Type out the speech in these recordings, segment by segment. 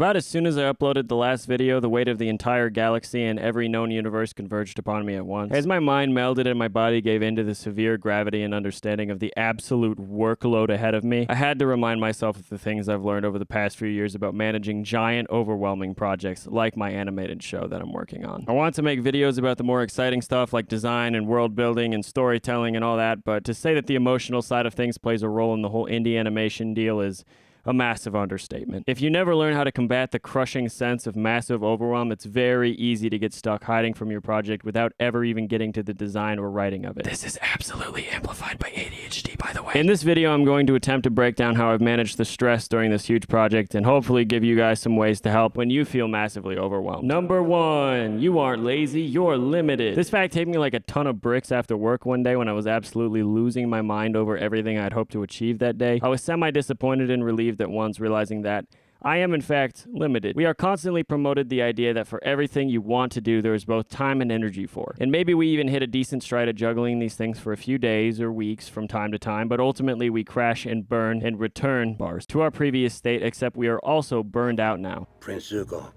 About as soon as I uploaded the last video, the weight of the entire galaxy and every known universe converged upon me at once. As my mind melded and my body gave in to the severe gravity and understanding of the absolute workload ahead of me, I had to remind myself of the things I've learned over the past few years about managing giant, overwhelming projects like my animated show that I'm working on. I want to make videos about the more exciting stuff like design and world building and storytelling and all that, but to say that the emotional side of things plays a role in the whole indie animation deal is a massive understatement. If you never learn how to combat the crushing sense of massive overwhelm, it's very easy to get stuck hiding from your project without ever even getting to the design or writing of it. This is absolutely amplified by ADHD, by the way. In this video, I'm going to attempt to break down how I've managed the stress during this huge project and hopefully give you guys some ways to help when you feel massively overwhelmed. Number 1, you aren't lazy, you're limited. This fact hit me like a ton of bricks after work one day when I was absolutely losing my mind over everything I'd hoped to achieve that day. I was semi-disappointed and relieved at once, realizing that I am in fact limited. We are constantly promoted the idea that for everything you want to do, there is both time and energy for. And maybe we even hit a decent stride at juggling these things for a few days or weeks from time to time, but ultimately we crash and burn and return bars to our previous state, except we are also burned out now. Prince Zuko,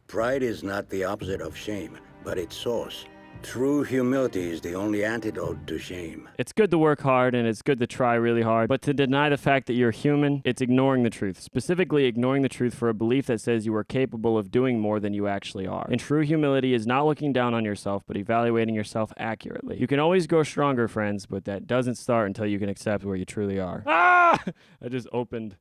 pride is not the opposite of shame, but its source. True humility is the only antidote to shame. It's good to work hard and it's good to try really hard, but to deny the fact that you're human, it's ignoring the truth. Specifically, ignoring the truth for a belief that says you are capable of doing more than you actually are. And true humility is not looking down on yourself, but evaluating yourself accurately. You can always grow stronger, friends, but that doesn't start until you can accept where you truly are. Ah! I just opened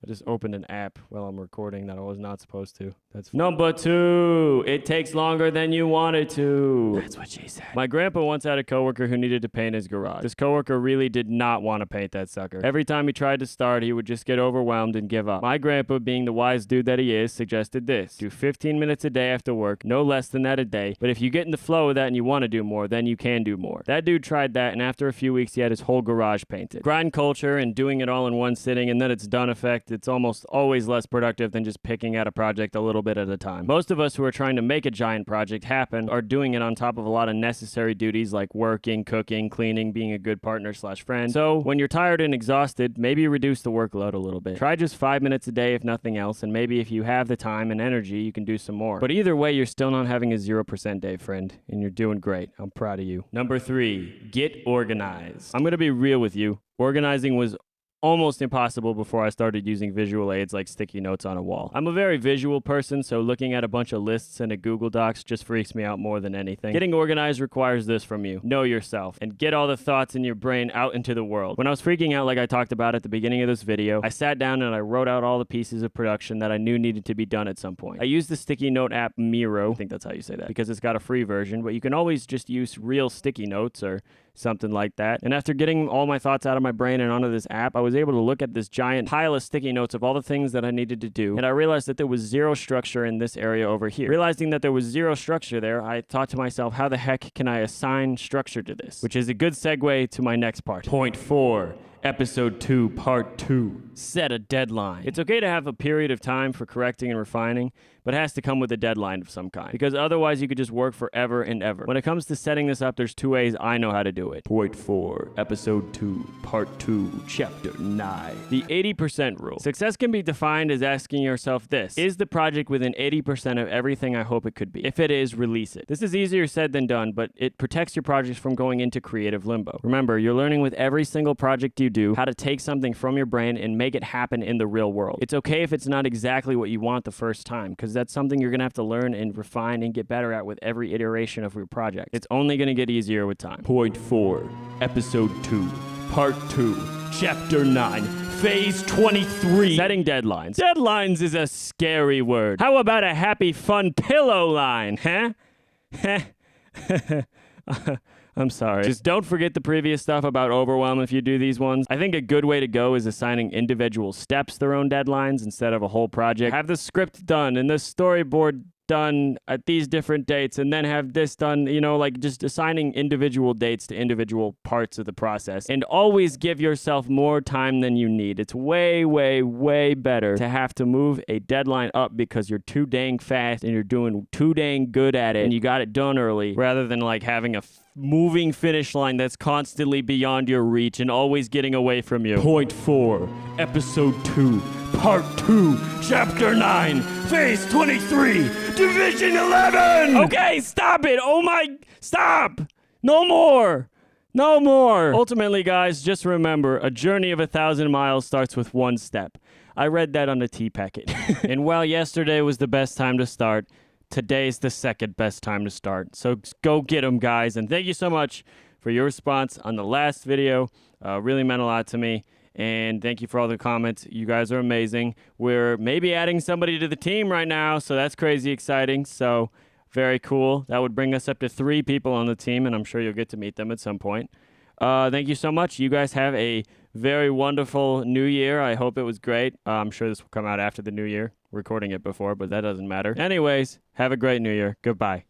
an app while I'm recording that I was not supposed to. That's Number 2, it takes longer than you want it to. That's what she said. My grandpa once had a coworker who needed to paint his garage. This coworker really did not want to paint that sucker. Every time he tried to start, he would just get overwhelmed and give up. My grandpa, being the wise dude that he is, suggested this. Do 15 minutes a day after work, no less than that a day. But if you get in the flow of that and you want to do more, then you can do more. That dude tried that, and after a few weeks, he had his whole garage painted. Grind culture and doing it all in one sitting and then it's done effect, it's almost always less productive than just picking at a project a little bit at a time. Most of us who are trying to make a giant project happen are doing it on top of a lot of necessary duties like working, cooking, cleaning, being a good partner / friend. So when you're tired and exhausted, maybe reduce the workload a little bit. Try just 5 minutes a day if nothing else, and maybe if you have the time and energy, you can do some more. But either way, you're still not having a 0% day, friend, and you're doing great. I'm proud of you. Number 3, get organized. I'm gonna be real with you. Organizing was almost impossible before I started using visual aids like sticky notes on a wall. I'm a very visual person, so looking at a bunch of lists in a Google Docs just freaks me out more than anything. Getting organized requires this from you. Know yourself and get all the thoughts in your brain out into the world. When I was freaking out like I talked about at the beginning of this video, I sat down and I wrote out all the pieces of production that I knew needed to be done at some point. I used the sticky note app Miro, I think that's how you say that, because it's got a free version, but you can always just use real sticky notes or something like that. And after getting all my thoughts out of my brain and onto this app, I was able to look at this giant pile of sticky notes of all the things that I needed to do. And I realized that there was zero structure in this area over here. Realizing that there was zero structure there, I thought to myself, how the heck can I assign structure to this? Which is a good segue to my next part. Point 4. Episode 2, Part 2. Set a deadline. It's okay to have a period of time for correcting and refining, but it has to come with a deadline of some kind, because otherwise you could just work forever and ever. When it comes to setting this up, there's 2 ways I know how to do it. Point 4, Episode 2, Part 2, Chapter 9. The 80% rule. Success can be defined as asking yourself this: is the project within 80% of everything I hope it could be? If it is, release it. This is easier said than done, but it protects your projects from going into creative limbo. Remember, you're learning with every single project you do how to take something from your brain and make it happen in the real world. It's okay if it's not exactly what you want the first time, because that's something you're going to have to learn and refine and get better at with every iteration of your project. It's only going to get easier with time. Point 4, Episode 2, Part 2, Chapter 9, Phase 23. Setting deadlines. Deadlines is a scary word. How about a happy, fun pillow line, huh? I'm sorry. Just don't forget the previous stuff about overwhelm if you do these ones. I think a good way to go is assigning individual steps their own deadlines instead of a whole project. Have the script done and the storyboard done at these different dates, and then have this done, you know, like just assigning individual dates to individual parts of the process. And always give yourself more time than you need. It's way, way, way better to have to move a deadline up because you're too dang fast and you're doing too dang good at it and you got it done early, rather than like having a moving finish line that's constantly beyond your reach and always getting away from you. Point 4, Episode 2, Part 2, Chapter 9, Phase 23, Division 11! Okay, stop it! Oh my... Stop! No more! No more! Ultimately, guys, just remember, a journey of 1,000 miles starts with one step. I read that on a tea packet. And while yesterday was the best time to start, today's the second best time to start. So go get them, guys. And thank you so much for your response on the last video. Really meant a lot to me. And thank you for all the comments. You guys are amazing. We're maybe adding somebody to the team right now, so that's crazy exciting. So very cool. That would bring us up to 3 people on the team, and I'm sure you'll get to meet them at some point. Thank you so much. You guys have a very wonderful new year. I hope it was great. I'm sure this will come out after the new year. Recording it before, but that doesn't matter. Anyways, have a great new year. Goodbye.